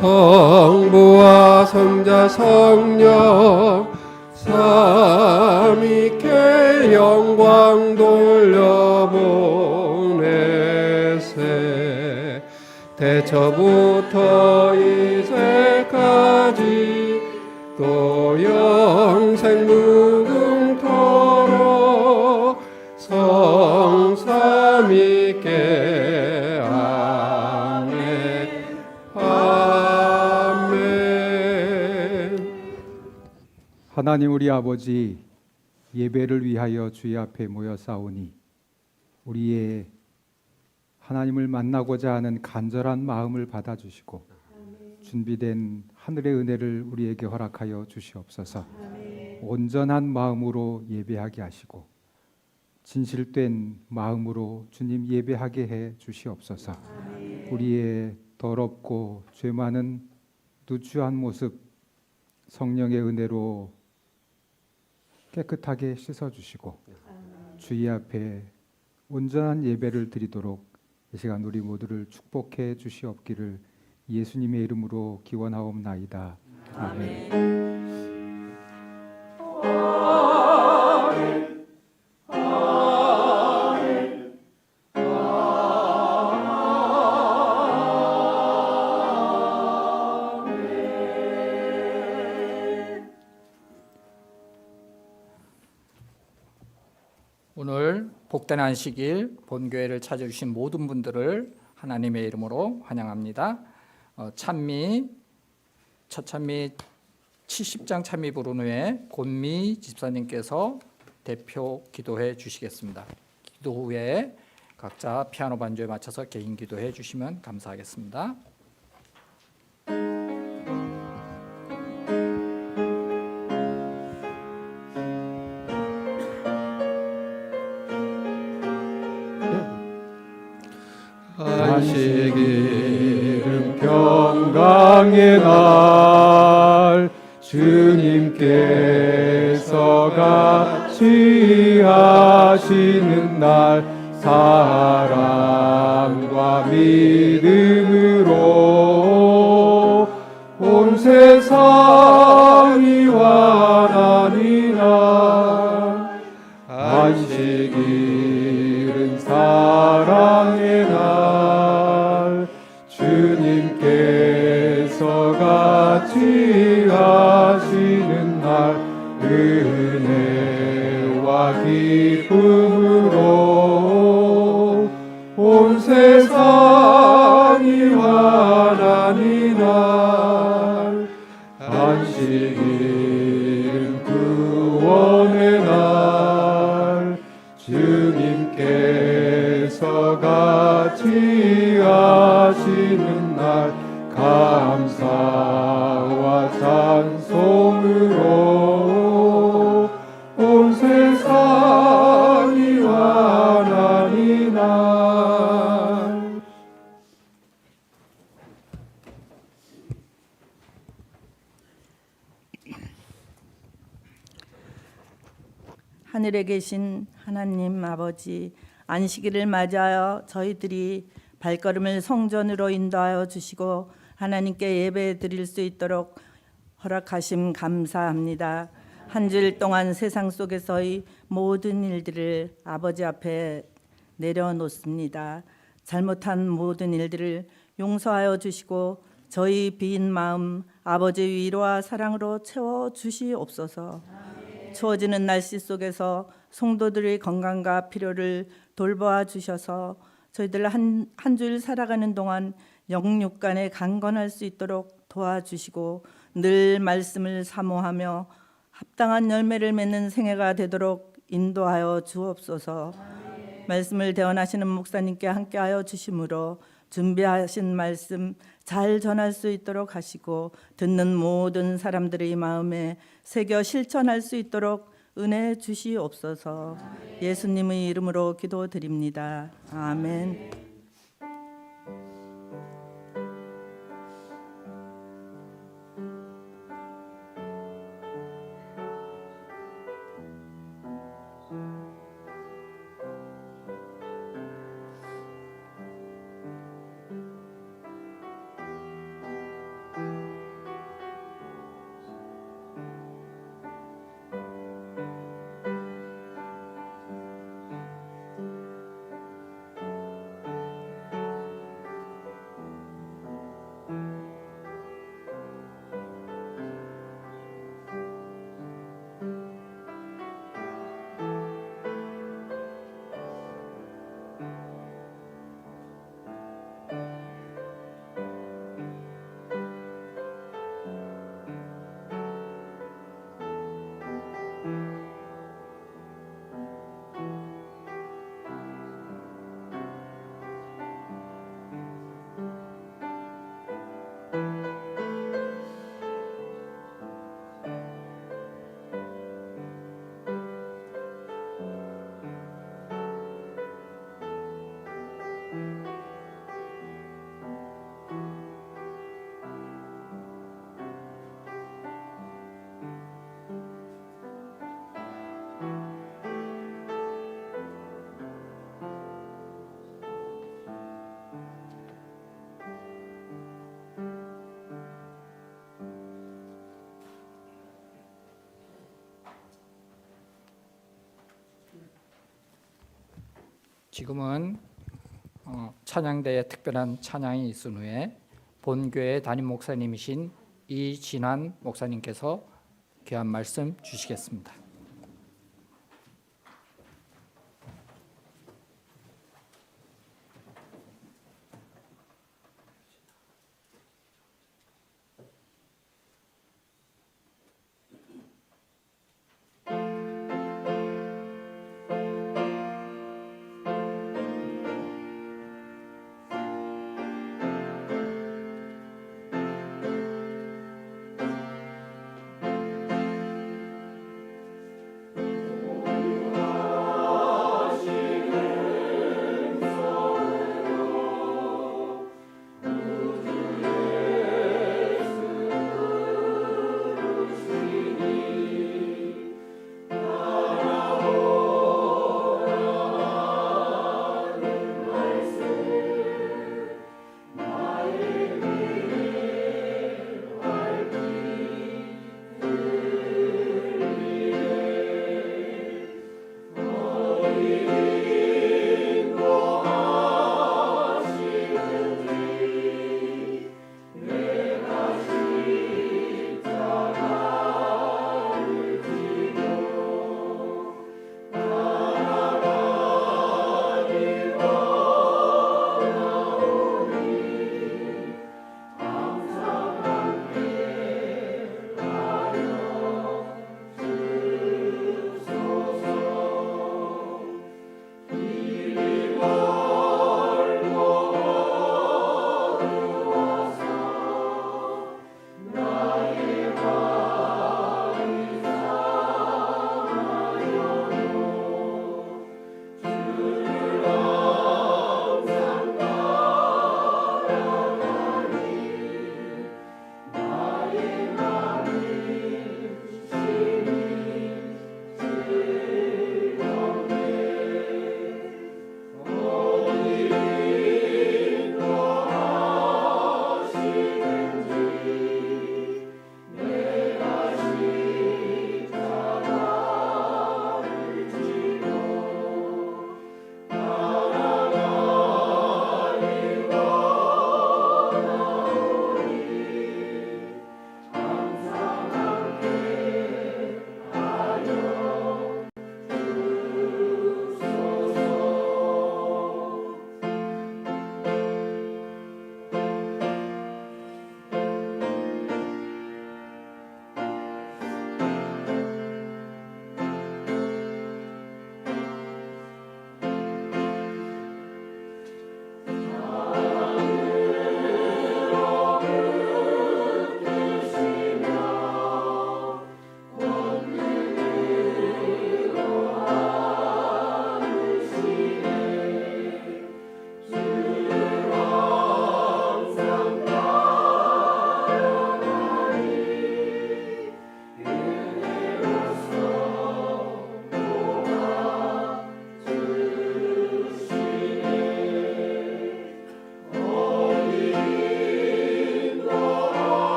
성부와 성자 성령 삼위께 영광 돌려보내세. 대처부터 이제까지 또 영생 무궁토록 성삼위께 아멘. 아멘. 하나님 우리 아버지, 예배를 위하여 주의 앞에 모여 싸우니 우리의 하나님을 만나고자 하는 간절한 마음을 받아주시고 준비된 하늘의 은혜를 우리에게 허락하여 주시옵소서. 온전한 마음으로 예배하게 하시고 진실된 마음으로 주님 예배하게 해 주시옵소서. 우리의 더럽고 죄 많은 누추한 모습 성령의 은혜로 깨끗하게 씻어주시고 주의 앞에 온전한 예배를 드리도록 이 시간 우리 모두를 축복해 주시옵기를 예수님의 이름으로 기원하옵나이다. 아멘. 오늘 복된 안식일 본교회를 찾아주신 모든 분들을 하나님의 이름으로 환영합니다. 찬미 첫 찬미 70장 찬미 부른 후에 곤미 집사님께서 대표 기도해 주시겠습니다. 기도 후에 각자 피아노 반주에 맞춰서 개인 기도해 주시면 감사하겠습니다. 안식일은 평강의 날 주님께서 같이 하시는 날 사랑과 믿음으로 온 세상이 환하니 날 안식일은 사랑의 날 주님께서 같이 하시는 날 은혜와 기쁨으로 온 세상이 환하니 날 안식일은 구원의 날 주님께서 같이 하시는 날 감사와 찬송으로 온 세상이 환하니 날. 하늘에 계신 하나님 아버지, 안식일을 맞이하여 저희들이 발걸음을 성전으로 인도하여 주시고 하나님께 예배 드릴 수 있도록 허락하심 감사합니다. 한 주일 동안 세상 속에서의 모든 일들을 아버지 앞에 내려놓습니다. 잘못한 모든 일들을 용서하여 주시고 저희 빈 마음 아버지 위로와 사랑으로 채워 주시옵소서. 추워지는 날씨 속에서 성도들의 건강과 필요를 돌보아 주셔서 저희들 한 주일 살아가는 동안 영육간에 강건할 수 있도록 도와주시고 늘 말씀을 사모하며 합당한 열매를 맺는 생애가 되도록 인도하여 주옵소서. 말씀을 대언하시는 목사님께 함께하여 주심으로 준비하신 말씀 잘 전할 수 있도록 하시고 듣는 모든 사람들의 마음에 새겨 실천할 수 있도록 은혜 주시옵소서. 예수님의 이름으로 기도드립니다. 아멘. 지금은 찬양대에 특별한 찬양이 있은 후에 본교회 담임 목사님이신 이진환 목사님께서 귀한 말씀 주시겠습니다.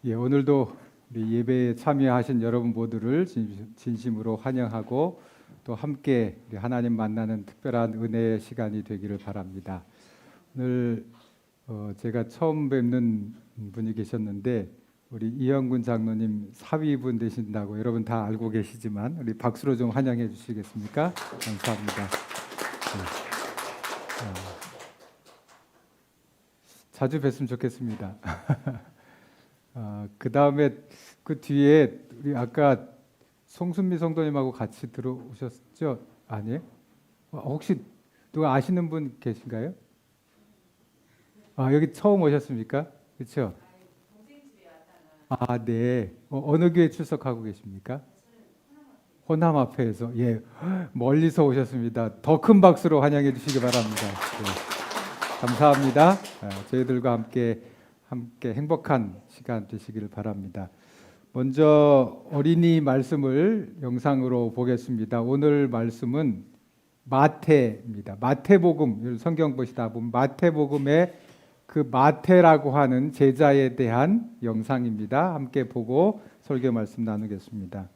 예, 오늘도 우리 예배에 참여하신 여러분 모두를 진심으로 환영하고 또 함께 우리 하나님 만나는 특별한 은혜의 시간이 되기를 바랍니다. 오늘 제가 처음 뵙는 분이 계셨는데 우리 이영군 장로님 사위분 되신다고 여러분 다 알고 계시지만 우리 박수로 좀 환영해 주시겠습니까? 감사합니다. 네. 자주 뵀으면 좋겠습니다. 그 다음에 그 뒤에 우리 아까 송순미 성도님하고 같이 들어오셨죠? 아니에요? 혹시 누가 아시는 분 계신가요? 여기 처음 오셨습니까? 그렇죠? 네. 어느 교회 출석하고 계십니까? 호남 앞에서. 예, 멀리서 오셨습니다. 더 큰 박수로 환영해 주시기 바랍니다. 네. 감사합니다. 저희들과 함께 행복한 시간 되시기를 바랍니다. 먼저 어린이 말씀을 영상으로 보겠습니다. 오늘 말씀은 마태입니다. 마태복음, 성경 보시다 보면 마태복음의 그 마태라고 하는 제자에 대한 영상입니다. 함께 보고 설교 말씀 나누겠습니다.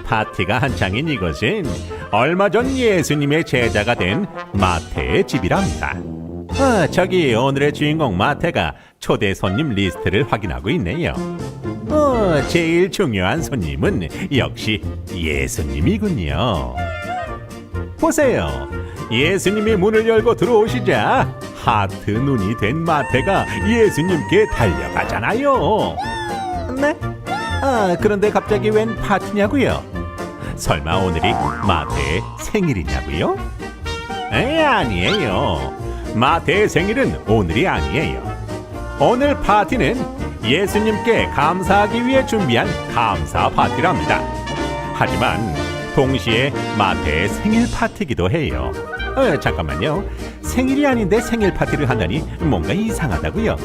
파티가 한창인 이곳은 얼마 전 예수님의 제자가 된 마태의 집이랍니다. 저기 오늘의 주인공 마태가 초대 손님 리스트를 확인하고 있네요. 제일 중요한 손님은 역시 예수님이군요. 보세요. 예수님이 문을 열고 들어오시자 하트 눈이 된 마태가 예수님께 달려가잖아요. 네? 그런데 갑자기 웬 파티냐고요? 설마 오늘이 마태의 생일이냐고요? 아니에요. 마태의 생일은 오늘이 아니에요. 오늘 파티는 예수님께 감사하기 위해 준비한 감사 파티랍니다. 하지만 동시에 마태의 생일 파티이기도 해요. 잠깐만요. 생일이 아닌데 생일 파티를 한다니 뭔가 이상하다고요?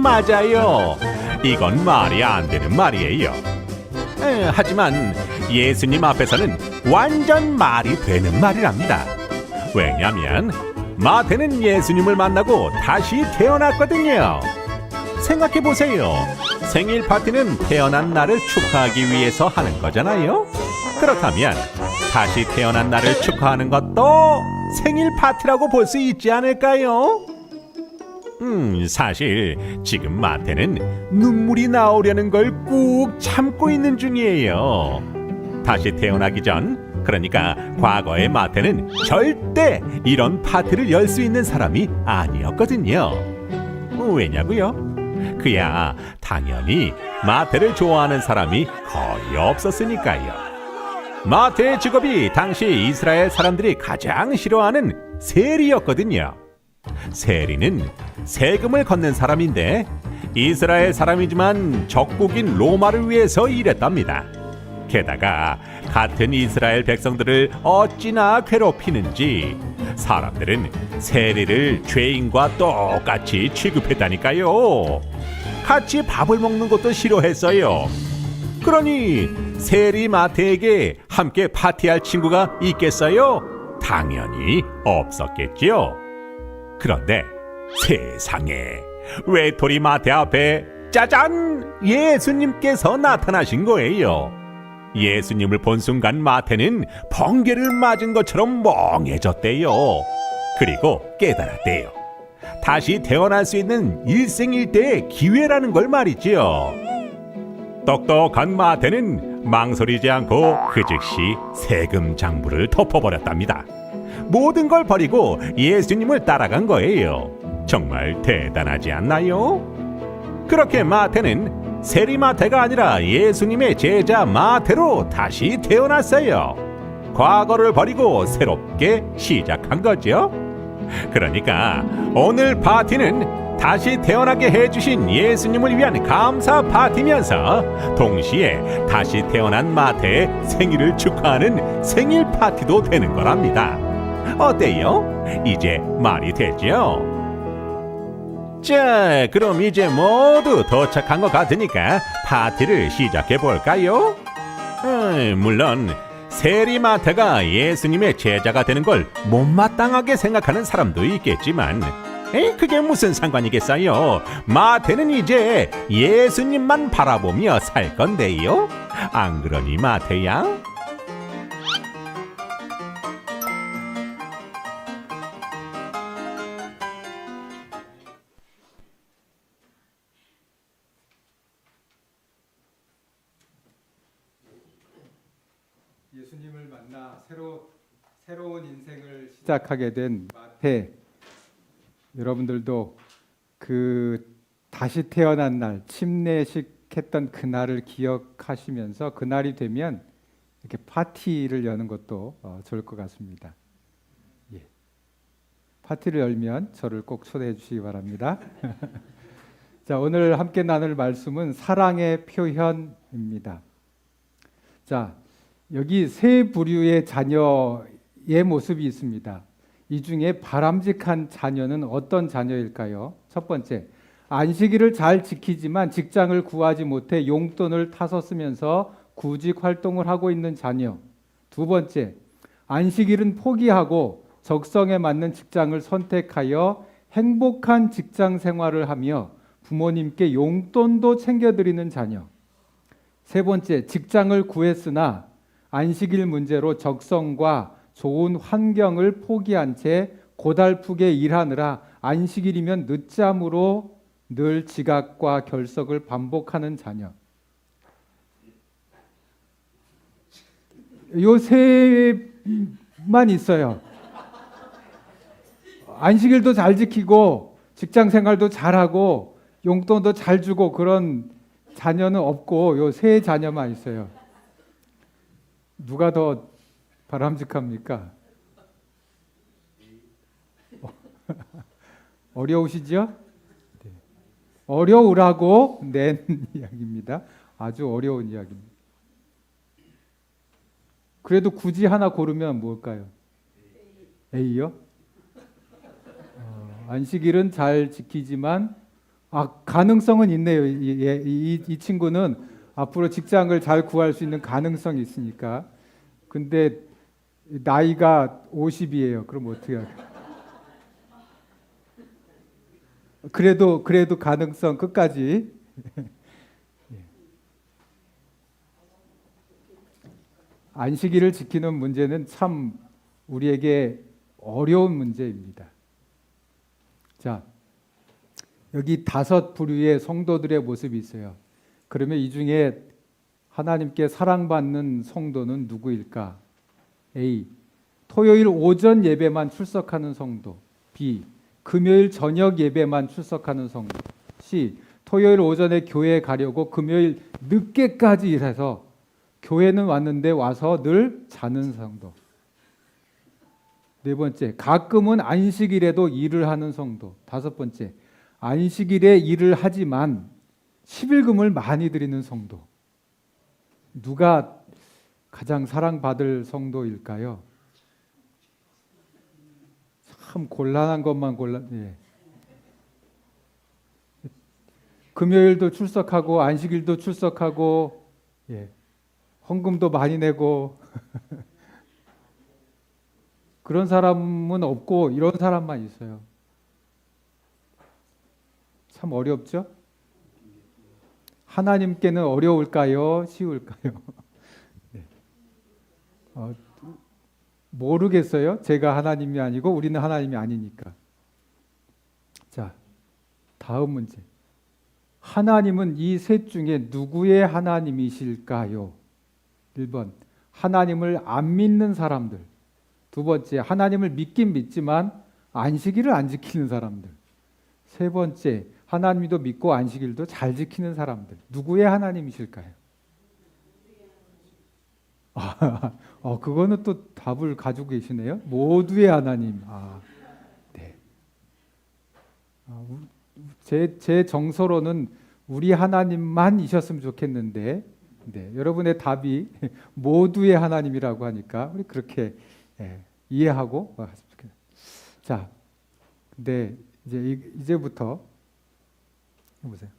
맞아요. 이건 말이 안 되는 말이에요. 하지만 예수님 앞에서는 완전 말이 되는 말이랍니다. 왜냐하면 마태는 예수님을 만나고 다시 태어났거든요. 생각해보세요. 생일 파티는 태어난 날을 축하하기 위해서 하는 거잖아요. 그렇다면 다시 태어난 날을 축하하는 것도 생일 파티라고 볼 수 있지 않을까요? 사실 지금 마태는 눈물이 나오려는 걸 꾹 참고 있는 중이에요. 다시 태어나기 전, 그러니까 과거의 마태는 절대 이런 파티를 열 수 있는 사람이 아니었거든요. 왜냐고요? 그야 당연히 마태를 좋아하는 사람이 거의 없었으니까요. 마태의 직업이 당시 이스라엘 사람들이 가장 싫어하는 세리였거든요. 세리는 세금을 걷는 사람인데 이스라엘 사람이지만 적국인 로마를 위해서 일했답니다. 게다가 같은 이스라엘 백성들을 어찌나 괴롭히는지 사람들은 세리를 죄인과 똑같이 취급했다니까요. 같이 밥을 먹는 것도 싫어했어요. 그러니 세리 마태에게 함께 파티할 친구가 있겠어요? 당연히 없었겠지요. 그런데 세상에, 외톨이 마태 앞에 짜잔! 예수님께서 나타나신 거예요. 예수님을 본 순간 마태는 번개를 맞은 것처럼 멍해졌대요. 그리고 깨달았대요. 다시 태어날 수 있는 일생일대의 기회라는 걸 말이지요. 똑똑한 마태는 망설이지 않고 그 즉시 세금 장부를 덮어버렸답니다. 모든 걸 버리고 예수님을 따라간 거예요. 정말 대단하지 않나요? 그렇게 마태는 세리 마태가 아니라 예수님의 제자 마태로 다시 태어났어요. 과거를 버리고 새롭게 시작한 거죠. 그러니까 오늘 파티는 다시 태어나게 해주신 예수님을 위한 감사 파티면서 동시에 다시 태어난 마태의 생일을 축하하는 생일 파티도 되는 거랍니다. 어때요? 이제 말이 되죠? 자, 그럼 이제 모두 도착한 것 같으니까 파티를 시작해 볼까요? 물론 세리 마태가 예수님의 제자가 되는 걸 못마땅하게 생각하는 사람도 있겠지만 에이, 그게 무슨 상관이겠어요? 마태는 이제 예수님만 바라보며 살 건데요. 안 그러니 마태야? 예수님을 만나 새로운 인생을 시작하게 된 마태, 여러분들도 그 다시 태어난 날, 침례식했던 그날을 기억하시면서 그날이 되면 이렇게 파티를 여는 것도 좋을 것 같습니다. 예. 파티를 열면 저를 꼭 초대해 주시기 바랍니다. 자, 오늘 함께 나눌 말씀은 사랑의 표현입니다. 자, 여기 세 부류의 자녀의 모습이 있습니다. 이 중에 바람직한 자녀는 어떤 자녀일까요? 첫 번째, 안식일을 잘 지키지만 직장을 구하지 못해 용돈을 타서 쓰면서 구직 활동을 하고 있는 자녀. 두 번째, 안식일은 포기하고 적성에 맞는 직장을 선택하여 행복한 직장 생활을 하며 부모님께 용돈도 챙겨드리는 자녀. 세 번째, 직장을 구했으나 안식일 문제로 적성과 좋은 환경을 포기한 채 고달프게 일하느라 안식일이면 늦잠으로 늘 지각과 결석을 반복하는 자녀. 요 세만 있어요. 안식일도 잘 지키고 직장 생활도 잘하고 용돈도 잘 주고 그런 자녀는 없고 요 세 자녀만 있어요. 누가 더 바람직합니까? 어려우시죠? 네. 어려우라고 낸 이야기입니다. 아주 어려운 이야기입니다. 그래도 굳이 하나 고르면 뭘까요? A요? 안식일은 잘 지키지만 가능성은 있네요. 이 친구는 앞으로 직장을 잘 구할 수 있는 가능성이 있으니까. 근데 나이가 50이에요. 그럼 어떻게 할까요? 그래도 가능성 끝까지. 안식일을 지키는 문제는 참 우리에게 어려운 문제입니다. 자, 여기 5 부류의 성도들의 모습이 있어요. 그러면 이 중에 하나님께 사랑받는 성도는 누구일까? A. 토요일 오전 예배만 출석하는 성도. B. 금요일 저녁 예배만 출석하는 성도. C. 토요일 오전에 교회에 가려고 금요일 늦게까지 일해서 교회는 왔는데 와서 늘 자는 성도. 네 번째, 가끔은 안식일에도 일을 하는 성도. 5번째, 안식일에 일을 하지만 11금을 많이 드리는 성도. 누가 가장 사랑받을 성도일까요? 참 곤란한 것만 예. 금요일도 출석하고 안식일도 출석하고 예. 헌금도 많이 내고 그런 사람은 없고 이런 사람만 있어요. 참 어렵죠? 하나님께는 어려울까요? 쉬울까요? 네. 모르겠어요. 제가 하나님이 아니고 우리는 하나님이 아니니까. 자, 다음 문제. 하나님은 이 셋 중에 누구의 하나님이실까요? 1번, 하나님을 안 믿는 사람들. 2번째, 하나님을 믿긴 믿지만 안식일을 안 지키는 사람들. 3번째, 하나님도 믿고 안식일도 잘 지키는 사람들. 누구의 하나님이실까요? 그거는 또 답을 가지고 계시네요. 모두의 하나님. 네. 제 정서로는 우리 하나님만 이셨으면 좋겠는데, 네, 여러분의 답이 모두의 하나님이라고 하니까 우리 그렇게 이해하고 갔으면 좋겠네요. 자, 근데 이제부터 보세요.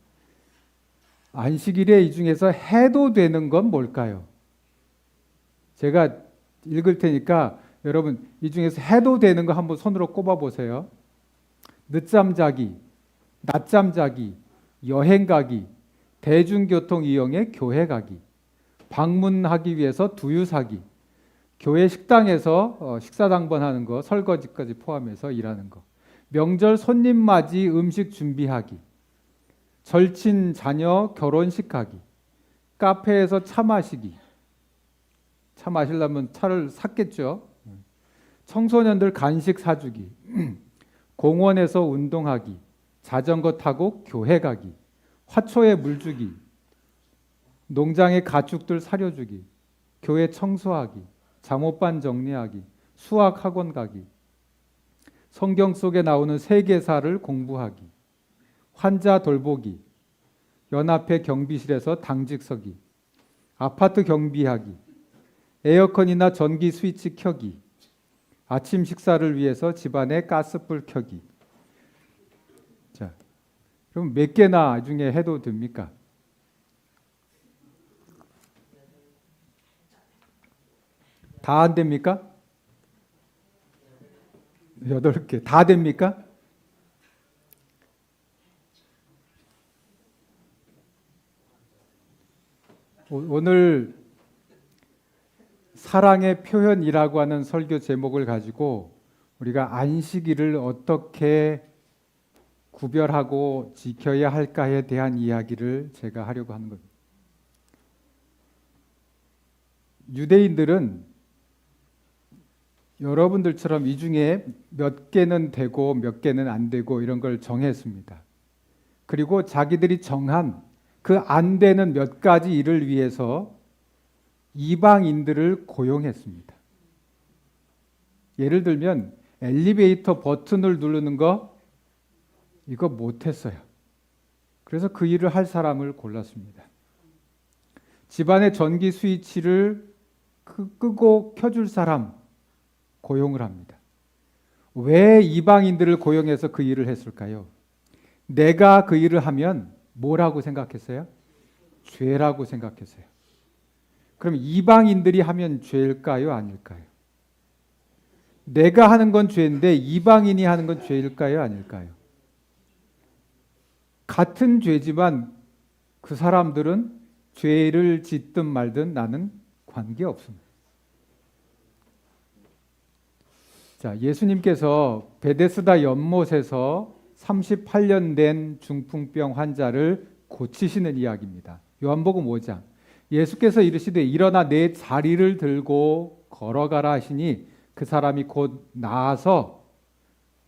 안식일에 이 중에서 해도 되는 건 뭘까요? 제가 읽을 테니까 여러분 이 중에서 해도 되는 거 한번 손으로 꼽아 보세요. 늦잠 자기, 낮잠 자기, 여행 가기, 대중교통 이용에 교회 가기, 방문하기 위해서 두유 사기, 교회 식당에서 식사 당번하는 거, 설거지까지 포함해서 일하는 거, 명절 손님 맞이 음식 준비하기, 절친 자녀 결혼식 가기, 카페에서 차 마시기, 차 마시려면 차를 샀겠죠. 청소년들 간식 사주기, 공원에서 운동하기, 자전거 타고 교회 가기, 화초에 물 주기, 농장에 가축들 사료주기, 교회 청소하기, 잠옷반 정리하기, 수학 학원 가기, 성경 속에 나오는 세계사를 공부하기, 환자 돌보기, 연합회 경비실에서 당직 서기, 아파트 경비하기, 에어컨이나 전기 스위치 켜기, 아침 식사를 위해서 집안에 가스불 켜기. 자, 그럼 몇 개나 중에 해도 됩니까? 다 안 됩니까? 8개. 다 됩니까? 오늘 사랑의 표현이라고 하는 설교 제목을 가지고 우리가 안식일을 어떻게 구별하고 지켜야 할까에 대한 이야기를 제가 하려고 하는 겁니다. 유대인들은 여러분들처럼 이 중에 몇 개는 되고 몇 개는 안 되고 이런 걸 정했습니다. 그리고 자기들이 정한 그 안 되는 몇 가지 일을 위해서 이방인들을 고용했습니다. 예를 들면 엘리베이터 버튼을 누르는 거 이거 못했어요. 그래서 그 일을 할 사람을 골랐습니다. 집안의 전기 스위치를 끄고 켜줄 사람 고용을 합니다. 왜 이방인들을 고용해서 그 일을 했을까요? 내가 그 일을 하면 뭐라고 생각했어요? 죄라고 생각했어요. 그럼 이방인들이 하면 죄일까요? 아닐까요? 내가 하는 건 죄인데 이방인이 하는 건 죄일까요? 아닐까요? 같은 죄지만 그 사람들은 죄를 짓든 말든 나는 관계없습니다. 자, 예수님께서 베데스다 연못에서 38년 된 중풍병 환자를 고치시는 이야기입니다. 요한복음 5장. 예수께서 이르시되 일어나 내 자리를 들고 걸어가라 하시니 그 사람이 곧 나아서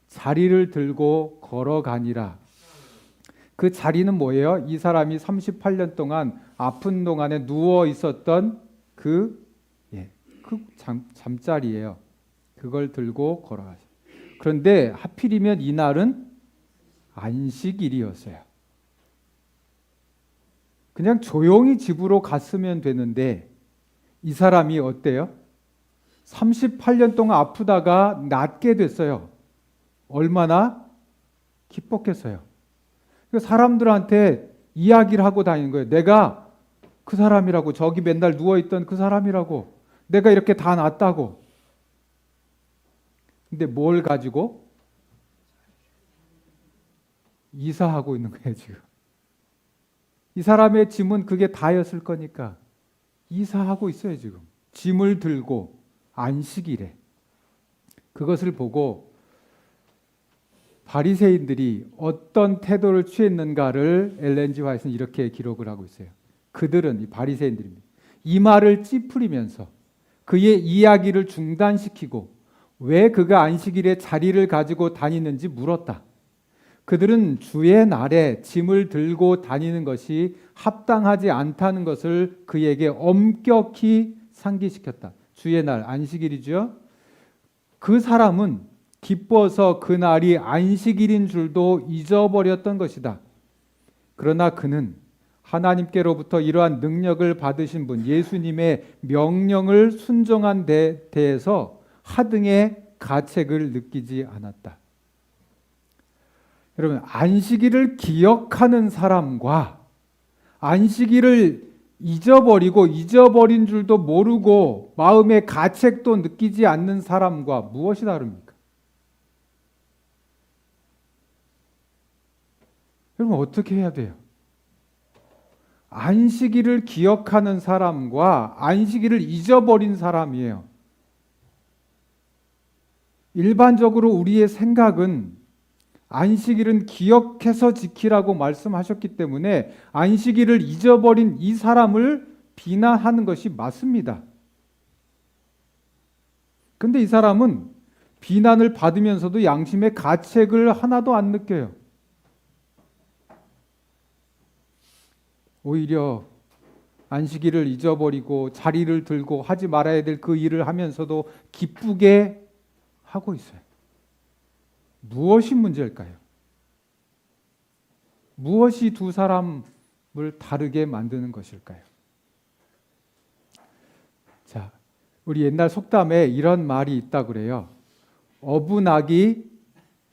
자리를 들고 걸어가니라. 그 자리는 뭐예요? 이 사람이 38년 동안 아픈 동안에 누워 있었던 그 잠자리예요. 그걸 들고 걸어가죠. 그런데 하필이면 이날은 안식일이었어요. 그냥 조용히 집으로 갔으면 되는데 이 사람이 어때요? 38년 동안 아프다가 낫게 됐어요. 얼마나 기뻤겠어요. 사람들한테 이야기를 하고 다니는 거예요. 내가 그 사람이라고, 저기 맨날 누워있던 그 사람이라고, 내가 이렇게 다 낫다고. 근데 뭘 가지고? 이사하고 있는 거예요, 지금. 이 사람의 짐은 그게 다였을 거니까 이사하고 있어요, 지금. 짐을 들고 안식일에. 그것을 보고 바리새인들이 어떤 태도를 취했는가를 엘렌 G. 화이트는 이렇게 기록을 하고 있어요. 그들은, 이 바리새인들입니다, 이 말을 찌푸리면서 그의 이야기를 중단시키고 왜 그가 안식일에 자리를 가지고 다니는지 물었다. 그들은 주의 날에 짐을 들고 다니는 것이 합당하지 않다는 것을 그에게 엄격히 상기시켰다. 주의 날, 안식일이죠. 그 사람은 기뻐서 그날이 안식일인 줄도 잊어버렸던 것이다. 그러나 그는 하나님께로부터 이러한 능력을 받으신 분, 예수님의 명령을 순종한 데 대해서 하등의 가책을 느끼지 않았다. 여러분, 안식일을 기억하는 사람과 안식일을 잊어버리고 잊어버린 줄도 모르고 마음의 가책도 느끼지 않는 사람과 무엇이 다릅니까? 여러분 어떻게 해야 돼요? 안식일을 기억하는 사람과 안식일을 잊어버린 사람이에요. 일반적으로 우리의 생각은 안식일은 기억해서 지키라고 말씀하셨기 때문에 안식일을 잊어버린 이 사람을 비난하는 것이 맞습니다. 근데 이 사람은 비난을 받으면서도 양심의 가책을 하나도 안 느껴요. 오히려 안식일을 잊어버리고 자리를 들고 하지 말아야 될 그 일을 하면서도 기쁘게 하고 있어요. 무엇이 문제일까요? 무엇이 두 사람을 다르게 만드는 것일까요? 자, 우리 옛날 속담에 이런 말이 있다고 그래요. 어분아기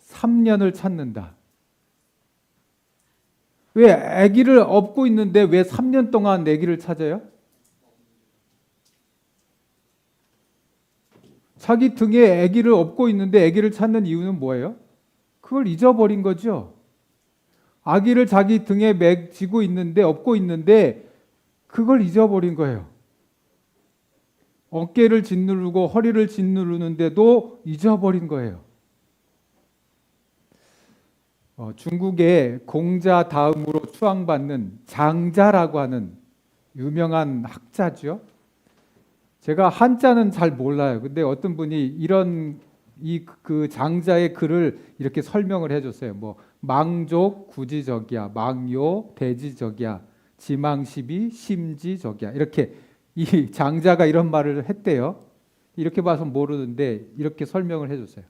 3년을 찾는다. 왜 아기를 업고 있는데 왜 3년 동안 아기를 찾아요? 자기 등에 아기를 업고 있는데 아기를 찾는 이유는 뭐예요? 그걸 잊어버린 거죠. 아기를 자기 등에 지고 있는데 업고 있는데 그걸 잊어버린 거예요. 어깨를 짓누르고 허리를 짓누르는데도 잊어버린 거예요. 중국의 공자 다음으로 추앙받는 장자라고 하는 유명한 학자죠. 제가 한자는 잘 몰라요. 근데 어떤 분이 이런 그 장자의 글을 이렇게 설명을 해줬어요. 뭐 망족 구지적이야, 망요 대지적이야, 지망시비 심지적이야. 이렇게 이 장자가 이런 말을 했대요. 이렇게 봐서 모르는데 이렇게 설명을 해줬어요.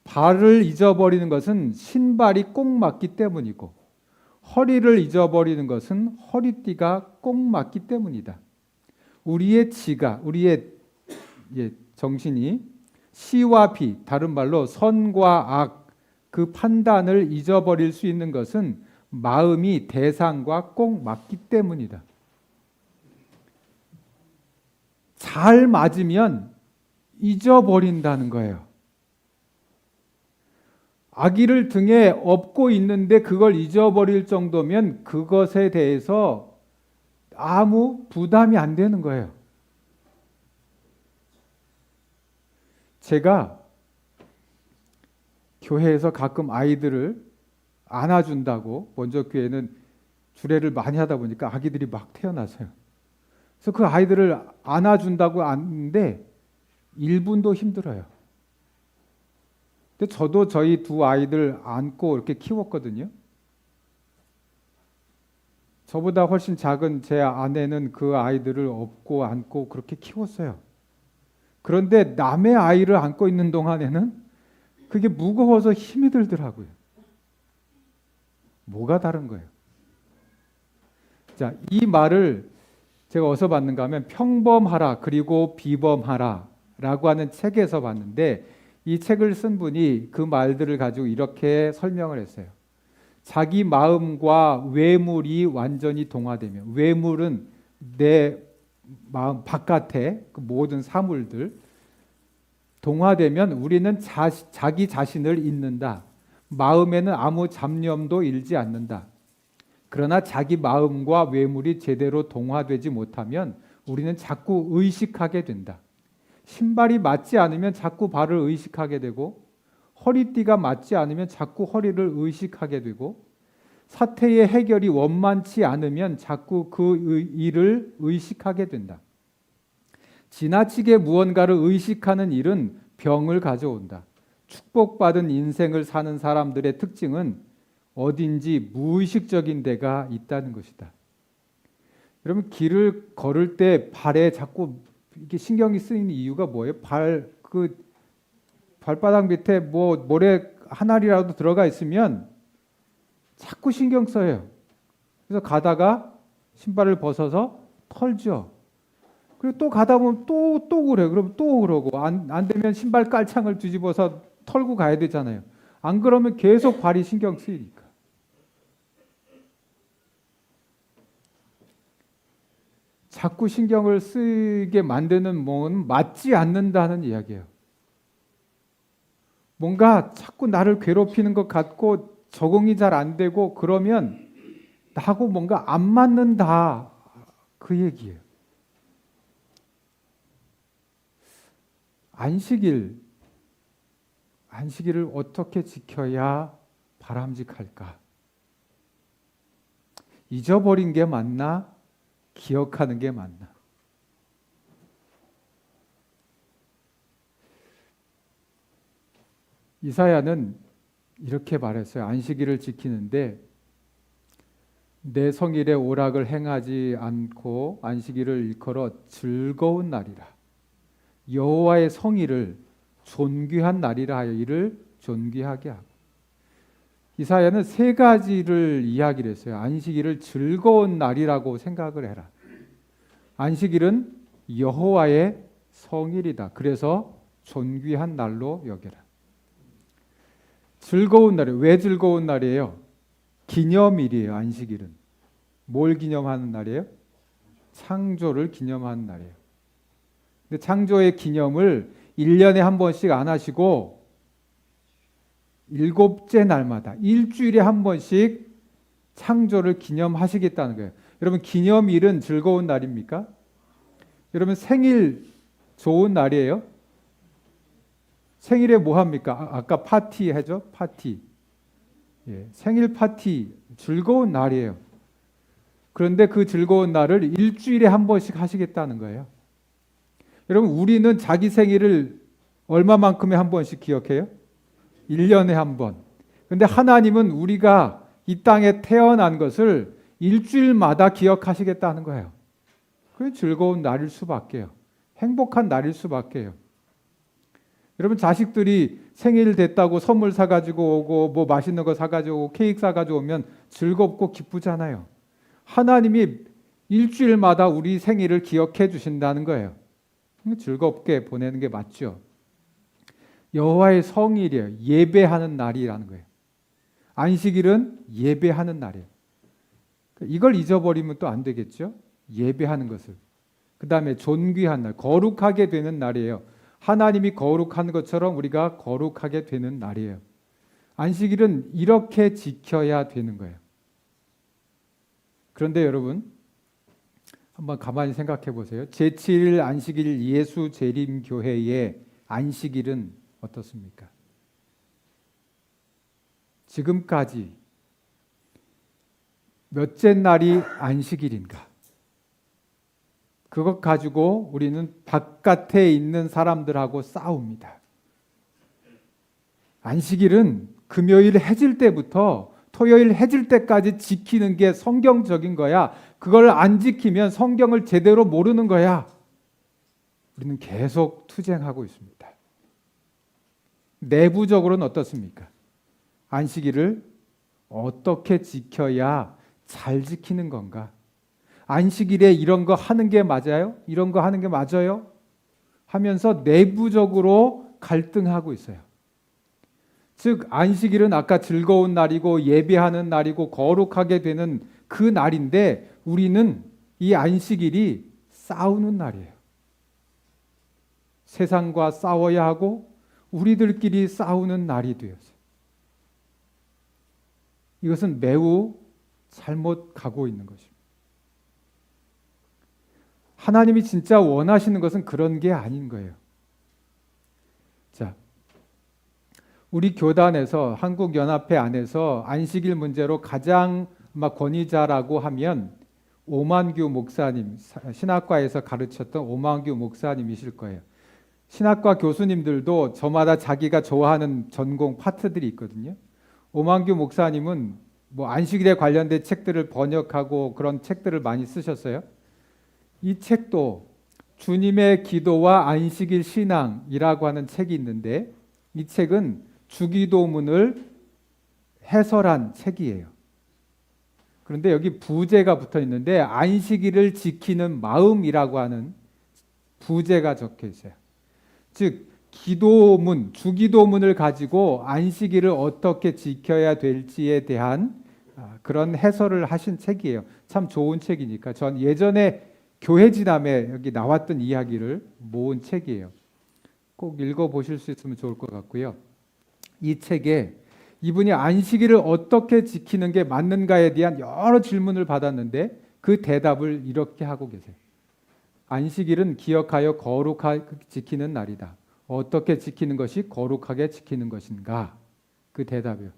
발을 잊어버리는 것은 신발이 꼭 맞기 때문이고 허리를 잊어버리는 것은 허리띠가 꼭 맞기 때문이다. 우리의 지가, 우리의 정신이 시와 비, 다른 말로 선과 악, 그 판단을 잊어버릴 수 있는 것은 마음이 대상과 꼭 맞기 때문이다. 잘 맞으면 잊어버린다는 거예요. 아기를 등에 업고 있는데 그걸 잊어버릴 정도면 그것에 대해서 아무 부담이 안 되는 거예요. 제가 교회에서 가끔 아이들을 안아준다고, 먼저 교회는 주례를 많이 하다 보니까 아기들이 막 태어나서요. 그래서 그 아이들을 안아준다고 안는데 1분도 힘들어요. 근데 저도 저희 두 아이들 안고 이렇게 키웠거든요. 저보다 훨씬 작은 제 아내는 그 아이들을 업고 안고 그렇게 키웠어요. 그런데 남의 아이를 안고 있는 동안에는 그게 무거워서 힘이 들더라고요. 뭐가 다른 거예요? 자, 이 말을 제가 어디서 봤는가 하면 평범하라 그리고 비범하라 라고 하는 책에서 봤는데 이 책을 쓴 분이 그 말들을 가지고 이렇게 설명을 했어요. 자기 마음과 외물이 완전히 동화되면, 외물은 내 마음 바깥에 그 모든 사물들 동화되면 우리는 자기 자신을 잊는다. 마음에는 아무 잡념도 일지 않는다. 그러나 자기 마음과 외물이 제대로 동화되지 못하면 우리는 자꾸 의식하게 된다. 신발이 맞지 않으면 자꾸 발을 의식하게 되고 허리띠가 맞지 않으면 자꾸 허리를 의식하게 되고 사태의 해결이 원만치 않으면 자꾸 그 일을 의식하게 된다. 지나치게 무언가를 의식하는 일은 병을 가져온다. 축복받은 인생을 사는 사람들의 특징은 어딘지 무의식적인 데가 있다는 것이다. 여러분 길을 걸을 때 발에 자꾸 이렇게 신경이 쓰이는 이유가 뭐예요? 발바닥 밑에 뭐 모래 한 알이라도 들어가 있으면 자꾸 신경 써요. 그래서 가다가 신발을 벗어서 털죠. 그리고 또 가다 보면 또 그래요. 그럼 또 그러고 안 되면 신발 깔창을 뒤집어서 털고 가야 되잖아요. 안 그러면 계속 발이 신경 쓰이니까. 자꾸 신경을 쓰게 만드는 뭐는 맞지 않는다는 이야기예요. 뭔가 자꾸 나를 괴롭히는 것 같고 적응이 잘 안 되고 그러면 나하고 뭔가 안 맞는다, 그 얘기예요. 안식일을 어떻게 지켜야 바람직할까? 잊어버린 게 맞나? 기억하는 게 맞나? 이사야는 이렇게 말했어요. 안식일을 지키는데 내 성일의 오락을 행하지 않고 안식일을 일컬어 즐거운 날이라, 여호와의 성일을 존귀한 날이라 하여 이를 존귀하게 하고. 이사야는 세 가지를 이야기를 했어요. 안식일을 즐거운 날이라고 생각을 해라. 안식일은 여호와의 성일이다. 그래서 존귀한 날로 여겨라. 즐거운 날이에요. 왜 즐거운 날이에요? 기념일이에요. 안식일은. 뭘 기념하는 날이에요? 창조를 기념하는 날이에요. 근데 창조의 기념을 1년에 한 번씩 안 하시고 7째 날마다 일주일에 한 번씩 창조를 기념하시겠다는 거예요. 여러분, 기념일은 즐거운 날입니까? 여러분, 생일 좋은 날이에요? 생일에 뭐 합니까? 아까 파티 하죠? 파티. 예, 생일 파티 즐거운 날이에요. 그런데 그 즐거운 날을 일주일에 한 번씩 하시겠다는 거예요. 여러분, 우리는 자기 생일을 얼마만큼에 한 번씩 기억해요? 1년에 한 번. 그런데 하나님은 우리가 이 땅에 태어난 것을 일주일마다 기억하시겠다는 거예요. 그게 즐거운 날일 수밖에요. 행복한 날일 수밖에요. 여러분, 자식들이 생일 됐다고 선물 사가지고 오고 뭐 맛있는 거 사가지고 오고 케이크 사가지고 오면 즐겁고 기쁘잖아요. 하나님이 일주일마다 우리 생일을 기억해 주신다는 거예요. 즐겁게 보내는 게 맞죠. 여호와의 성일이에요. 예배하는 날이라는 거예요. 안식일은 예배하는 날이에요. 이걸 잊어버리면 또 안 되겠죠. 예배하는 것을. 그 다음에 존귀한 날, 거룩하게 되는 날이에요. 하나님이 거룩한 것처럼 우리가 거룩하게 되는 날이에요. 안식일은 이렇게 지켜야 되는 거예요. 그런데 여러분, 한번 가만히 생각해 보세요. 제7일 안식일 예수 재림 교회의 안식일은 어떻습니까? 지금까지 몇째 날이 안식일인가? 그것 가지고 우리는 바깥에 있는 사람들하고 싸웁니다. 안식일은 금요일 해질 때부터 토요일 해질 때까지 지키는 게 성경적인 거야. 그걸 안 지키면 성경을 제대로 모르는 거야. 우리는 계속 투쟁하고 있습니다. 내부적으로는 어떻습니까? 안식일을 어떻게 지켜야 잘 지키는 건가? 안식일에 이런 거 하는 게 맞아요? 이런 거 하는 게 맞아요? 하면서 내부적으로 갈등하고 있어요. 즉, 안식일은 아까 즐거운 날이고 예배하는 날이고 거룩하게 되는 그 날인데 우리는 이 안식일이 싸우는 날이에요. 세상과 싸워야 하고 우리들끼리 싸우는 날이 되었어요. 이것은 매우 잘못 가고 있는 것입니다. 하나님이 진짜 원하시는 것은 그런 게 아닌 거예요. 자, 우리 교단에서 한국연합회 안에서 안식일 문제로 가장 권위자라고 하면 오만규 목사님, 신학과에서 가르쳤던 오만규 목사님이실 거예요. 신학과 교수님들도 저마다 자기가 좋아하는 전공 파트들이 있거든요. 오만규 목사님은 뭐 안식일에 관련된 책들을 번역하고 그런 책들을 많이 쓰셨어요. 이 책도 주님의 기도와 안식일 신앙이라고 하는 책이 있는데 이 책은 주기도문을 해설한 책이에요. 그런데 여기 부제가 붙어 있는데 안식일을 지키는 마음이라고 하는 부제가 적혀 있어요. 즉 기도문, 주기도문을 가지고 안식일을 어떻게 지켜야 될지에 대한 그런 해설을 하신 책이에요. 참 좋은 책이니까 전 예전에 교회 지남에 여기 나왔던 이야기를 모은 책이에요. 꼭 읽어보실 수 있으면 좋을 것 같고요. 이 책에 이분이 안식일을 어떻게 지키는 게 맞는가에 대한 여러 질문을 받았는데 그 대답을 이렇게 하고 계세요. 안식일은 기억하여 거룩하게 지키는 날이다. 어떻게 지키는 것이 거룩하게 지키는 것인가? 그 대답이요.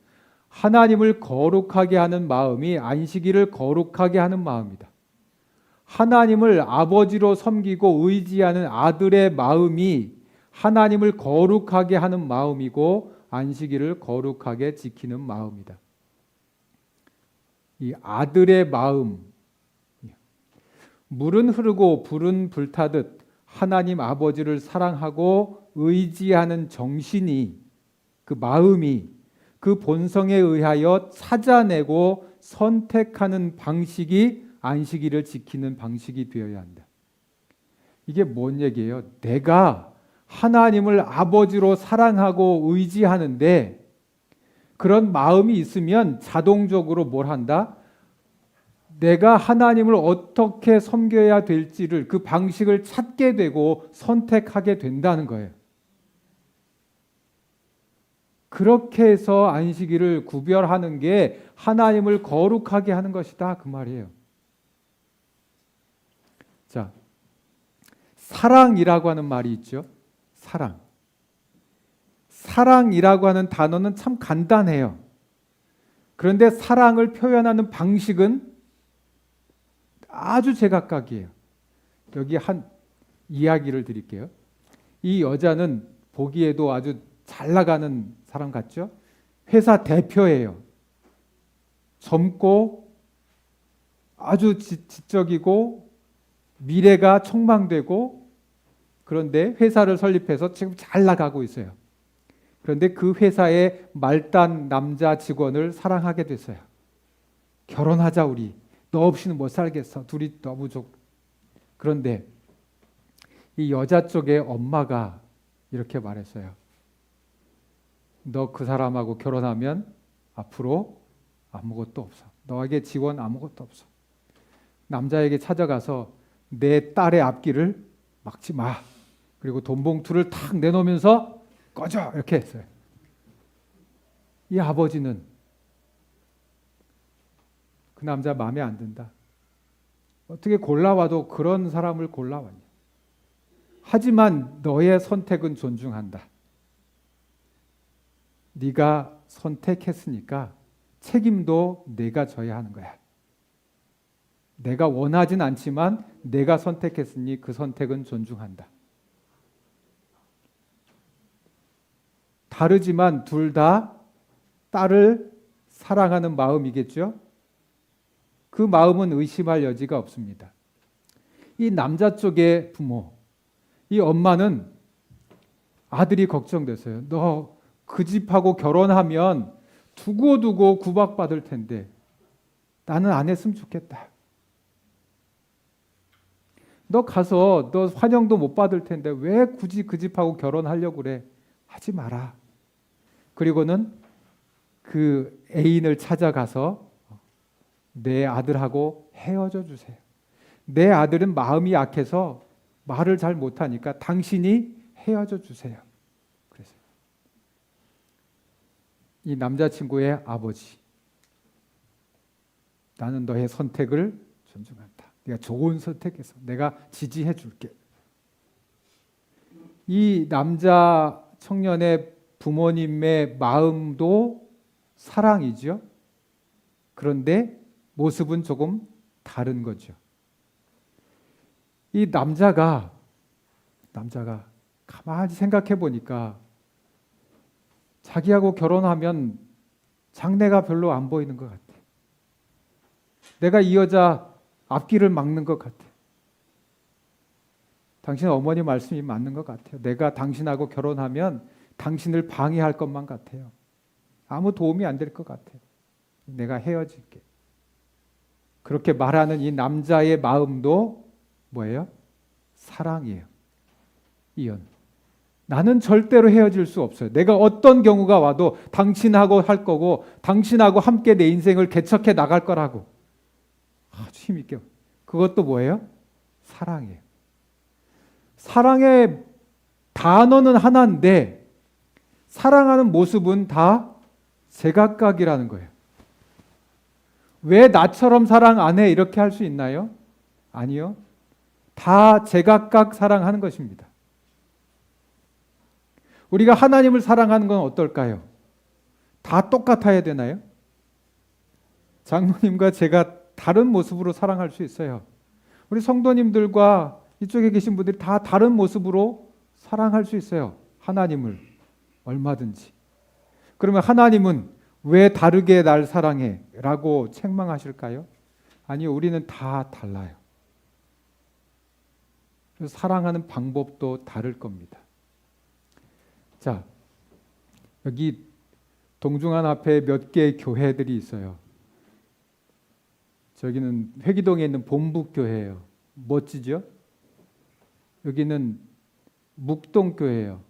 하나님을 거룩하게 하는 마음이 안식일을 거룩하게 하는 마음이다. 하나님을 아버지로 섬기고 의지하는 아들의 마음이 하나님을 거룩하게 하는 마음이고 안식일을 거룩하게 지키는 마음이다. 이 아들의 마음, 물은 흐르고 불은 불타듯 하나님 아버지를 사랑하고 의지하는 정신이, 그 마음이 그 본성에 의하여 찾아내고 선택하는 방식이 안식일을 지키는 방식이 되어야 한다. 이게 뭔 얘기예요? 내가 하나님을 아버지로 사랑하고 의지하는데 그런 마음이 있으면 자동적으로 뭘 한다? 내가 하나님을 어떻게 섬겨야 될지를, 그 방식을 찾게 되고 선택하게 된다는 거예요. 그렇게 해서 안식일을 구별하는 게 하나님을 거룩하게 하는 것이다, 그 말이에요. 자, 사랑이라고 하는 말이 있죠. 사랑. 사랑이라고 하는 단어는 참 간단해요. 그런데 사랑을 표현하는 방식은 아주 제각각이에요. 여기 한 이야기를 드릴게요. 이 여자는 보기에도 아주 잘 나가는 사람 같죠? 회사 대표예요. 젊고 아주 지적이고 미래가 촉망되고, 그런데 회사를 설립해서 지금 잘 나가고 있어요. 그런데 그 회사의 말단 남자 직원을 사랑하게 됐어요. 결혼하자 우리. 너 없이는 못 살겠어. 둘이 너무 좋고. 그런데 이 여자 쪽의 엄마가 이렇게 말했어요. 너 그 사람하고 결혼하면 앞으로 아무것도 없어. 너에게 지원 아무것도 없어. 남자에게 찾아가서 내 딸의 앞길을 막지 마. 그리고 돈 봉투를 탁 내놓으면서 꺼져. 이렇게 했어요. 이 아버지는 그 남자 마음에 안 든다. 어떻게 골라와도 그런 사람을 골라왔냐. 하지만 너의 선택은 존중한다. 네가 선택했으니까 책임도 내가 져야 하는 거야. 내가 원하진 않지만 내가 선택했으니 그 선택은 존중한다. 다르지만 둘 다 딸을 사랑하는 마음이겠죠? 그 마음은 의심할 여지가 없습니다. 이 남자 쪽의 부모, 이 엄마는 아들이 걱정됐어요. 너 그 집하고 결혼하면 두고두고 구박받을 텐데 나는 안 했으면 좋겠다. 너 가서 너 환영도 못 받을 텐데 왜 굳이 그 집하고 결혼하려고 그래? 하지 마라. 그리고는 그 애인을 찾아가서 내 아들하고 헤어져 주세요. 내 아들은 마음이 약해서 말을 잘 못하니까 당신이 헤어져 주세요. 그래서 이 남자친구의 아버지, 나는 너의 선택을 존중한다. 네가 좋은 선택해서 내가 지지해 줄게. 이 남자 청년의 부모님의 마음도 사랑이죠. 그런데 모습은 조금 다른 거죠. 이 남자가 가만히 생각해 보니까 자기하고 결혼하면 장래가 별로 안 보이는 것 같아. 내가 이 여자 앞길을 막는 것 같아. 당신 어머니 말씀이 맞는 것 같아요. 내가 당신하고 결혼하면 당신을 방해할 것만 같아요. 아무 도움이 안 될 것 같아요. 내가 헤어질게. 그렇게 말하는 이 남자의 마음도 뭐예요? 사랑이에요. 이혼. 나는 절대로 헤어질 수 없어요. 내가 어떤 경우가 와도 당신하고 할 거고 당신하고 함께 내 인생을 개척해 나갈 거라고. 아주 힘있게. 그것도 뭐예요? 사랑이에요. 사랑의 단어는 하나인데 사랑하는 모습은 다 제각각이라는 거예요. 왜 나처럼 사랑 안 해? 이렇게 할 수 있나요? 아니요. 다 제각각 사랑하는 것입니다. 우리가 하나님을 사랑하는 건 어떨까요? 다 똑같아야 되나요? 장로님과 제가 다른 모습으로 사랑할 수 있어요. 우리 성도님들과 이쪽에 계신 분들이 다 다른 모습으로 사랑할 수 있어요. 하나님을 얼마든지. 그러면 하나님은 왜 다르게 날 사랑해? 라고 책망하실까요? 아니요, 우리는 다 달라요. 그래서 사랑하는 방법도 다를 겁니다. 자, 여기 동중한 앞에 몇 개의 교회들이 있어요. 저기는 회기동에 있는 본북교회예요. 멋지죠? 여기는 묵동교회예요.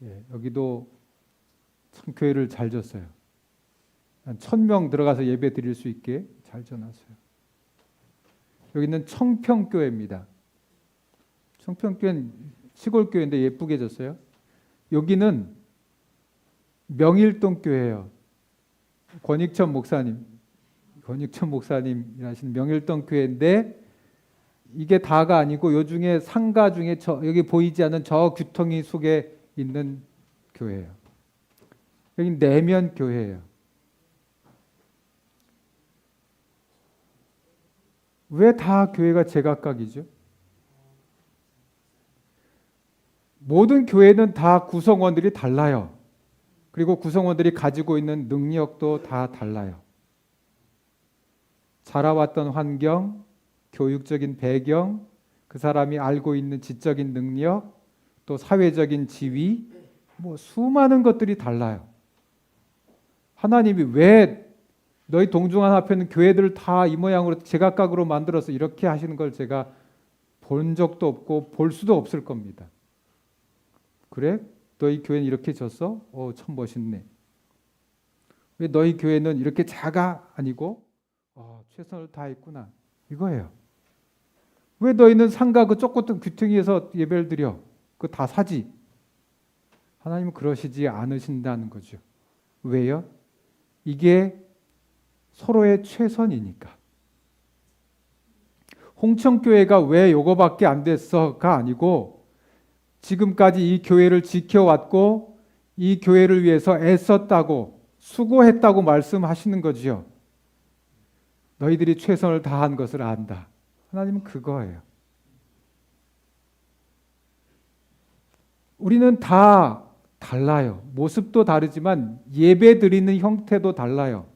예, 여기도 참 교회를 잘 졌어요. 한 1000명 들어가서 예배 드릴 수 있게 잘 져놨어요. 여기는 청평교회입니다. 청평교회는 시골교회인데 예쁘게 졌어요. 여기는 명일동교회예요. 권익천 목사님 일하시는 명일동교회인데 이게 다가 아니고 요 중에 상가 중에 여기 보이지 않는 저 규통이 속에 있는 교회예요. 여기 내면교회예요. 왜 다 교회가 제각각이죠? 모든 교회는 다 구성원들이 달라요. 그리고 구성원들이 가지고 있는 능력도 다 달라요. 자라왔던 환경, 교육적인 배경, 그 사람이 알고 있는 지적인 능력, 또 사회적인 지위, 수많은 것들이 달라요. 하나님이 왜 너희 동중한 앞에 있는 교회들을 다 이 모양으로 제각각으로 만들어서 이렇게 하시는 걸 제가 본 적도 없고 볼 수도 없을 겁니다. 그래? 너희 교회는 이렇게 졌어? 참 멋있네. 왜 너희 교회는 이렇게 작아? 아니고 최선을 다했구나. 이거예요. 왜 너희는 상가 그 좁고 귀퉁이에서 예배를 드려? 그거 다 사지. 하나님은 그러시지 않으신다는 거죠. 왜요? 이게 서로의 최선이니까. 홍천교회가 왜 요거밖에 안 됐어가 아니고 지금까지 이 교회를 지켜왔고 이 교회를 위해서 애썼다고 수고했다고 말씀하시는 거지요. 너희들이 최선을 다한 것을 안다. 하나님은 그거예요. 우리는 다 달라요. 모습도 다르지만 예배 드리는 형태도 달라요.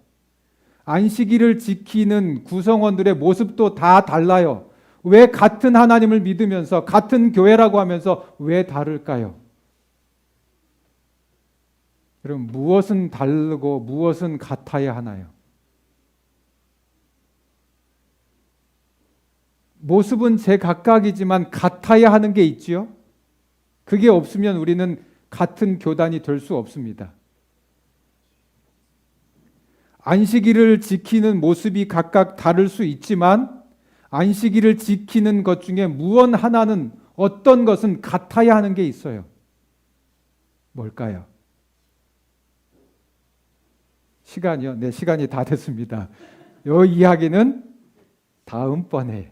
안식일을 지키는 구성원들의 모습도 다 달라요. 왜 같은 하나님을 믿으면서 같은 교회라고 하면서 왜 다를까요? 여러분, 무엇은 다르고 무엇은 같아야 하나요? 모습은 제각각이지만 같아야 하는 게 있지요. 그게 없으면 우리는 같은 교단이 될 수 없습니다. 안식일을 지키는 모습이 각각 다를 수 있지만 안식일을 지키는 것 중에 무언 하나는 어떤 것은 같아야 하는 게 있어요. 뭘까요? 시간이요? 네, 시간이 다 됐습니다. 이 이야기는 다음번에.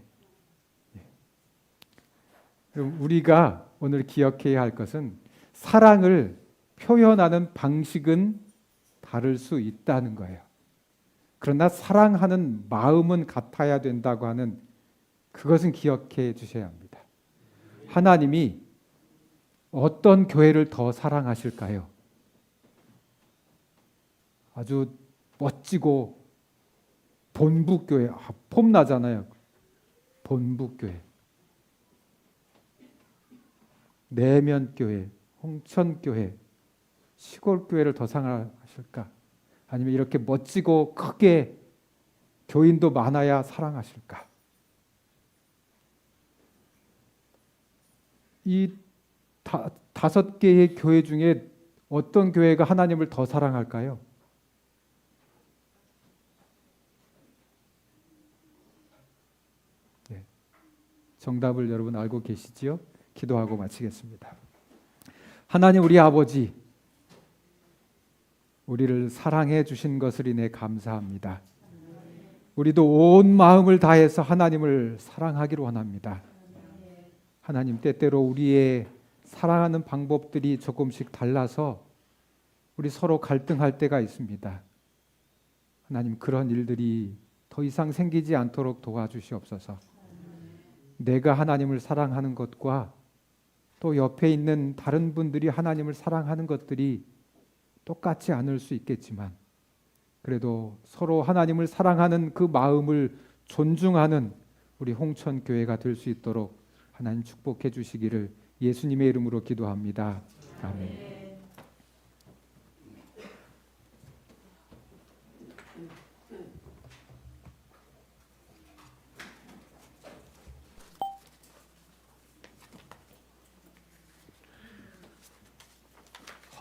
그럼 우리가 오늘 기억해야 할 것은 사랑을 표현하는 방식은 다를 수 있다는 거예요. 그러나 사랑하는 마음은 같아야 된다고 하는 그것은 기억해 주셔야 합니다. 하나님이 어떤 교회를 더 사랑하실까요? 아주 멋지고 본부교회, 폼나잖아요. 본부교회. 내면교회, 홍천교회, 시골교회를 더 사랑하실까? 아니면 이렇게 멋지고 크게 교인도 많아야 사랑하실까? 이 다섯 개의 교회 중에 어떤 교회가 하나님을 더 사랑할까요? 네, 정답을 여러분 알고 계시지요? 기도하고 마치겠습니다. 하나님 우리 아버지, 우리를 사랑해 주신 것을 인해 감사합니다. 우리도 온 마음을 다해서 하나님을 사랑하기를 원합니다. 하나님, 때때로 우리의 사랑하는 방법들이 조금씩 달라서 우리 서로 갈등할 때가 있습니다. 하나님, 그런 일들이 더 이상 생기지 않도록 도와주시옵소서. 내가 하나님을 사랑하는 것과 또 옆에 있는 다른 분들이 하나님을 사랑하는 것들이 똑같지 않을 수 있겠지만 그래도 서로 하나님을 사랑하는 그 마음을 존중하는 우리 홍천교회가 될 수 있도록 하나님 축복해 주시기를 예수님의 이름으로 기도합니다. 아멘.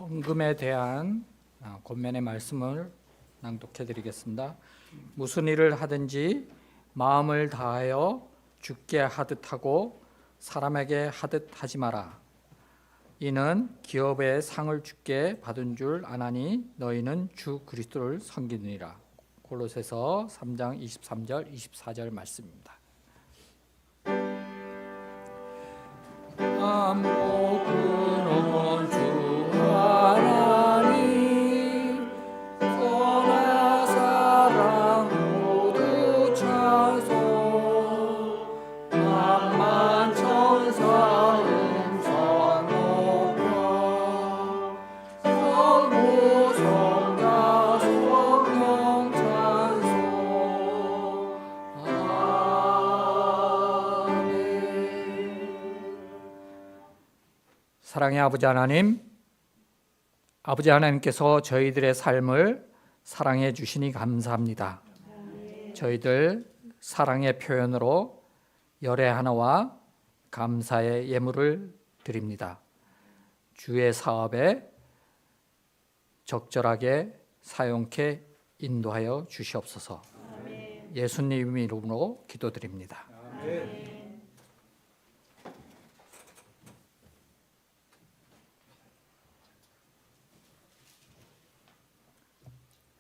헌금에 대한 권면의 말씀을 낭독해 드리겠습니다. 무슨 일을 하든지 마음을 다하여 주께 하듯 하고 사람에게 하듯 하지 마라. 이는 기업의 상을 주께 받은 줄 아나니 너희는 주 그리스도를 섬기느니라. 골로새서 3장 23절 24절 말씀입니다. 안복은 주 하나님 선한 사랑 모두 찬송 만만 천사 음성 높여 성부 성자 성령 찬송 아멘. 사랑의 아버지 하나님, 아버지 하나님께서 저희들의 삶을 사랑해 주시니 감사합니다. 저희들 사랑의 표현으로 열애 하나와 감사의 예물을 드립니다. 주의 사업에 적절하게 사용케 인도하여 주시옵소서. 예수님 이름으로 기도드립니다.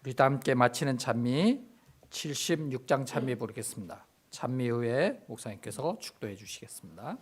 우리 다 함께 마치는 찬미 76장 찬미 부르겠습니다. 찬미 후에 목사님께서 축도해 주시겠습니다.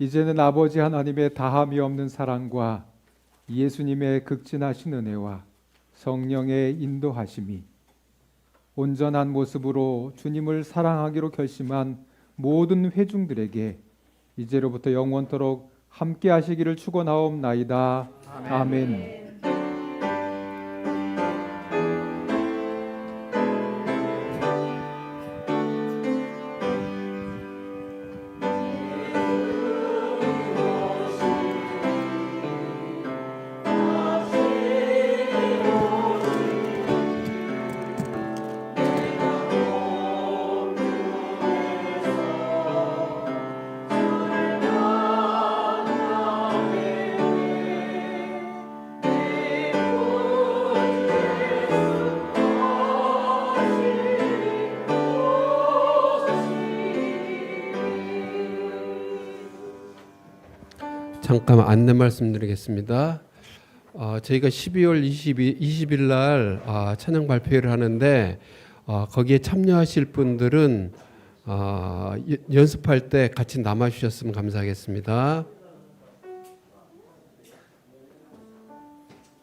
이제는 아버지 하나님의 다함이 없는 사랑과 예수님의 극진하신 은혜와 성령의 인도하심이 온전한 모습으로 주님을 사랑하기로 결심한 모든 회중들에게 이제로부터 영원토록 함께 하시기를 축원하옵나이다. 아멘. 잠깐 안내 말씀드리겠습니다. 저희가 12월 20일 날 찬양 발표회를 하는데 거기에 참여하실 분들은 연습할 때 같이 남아 주셨으면 감사하겠습니다.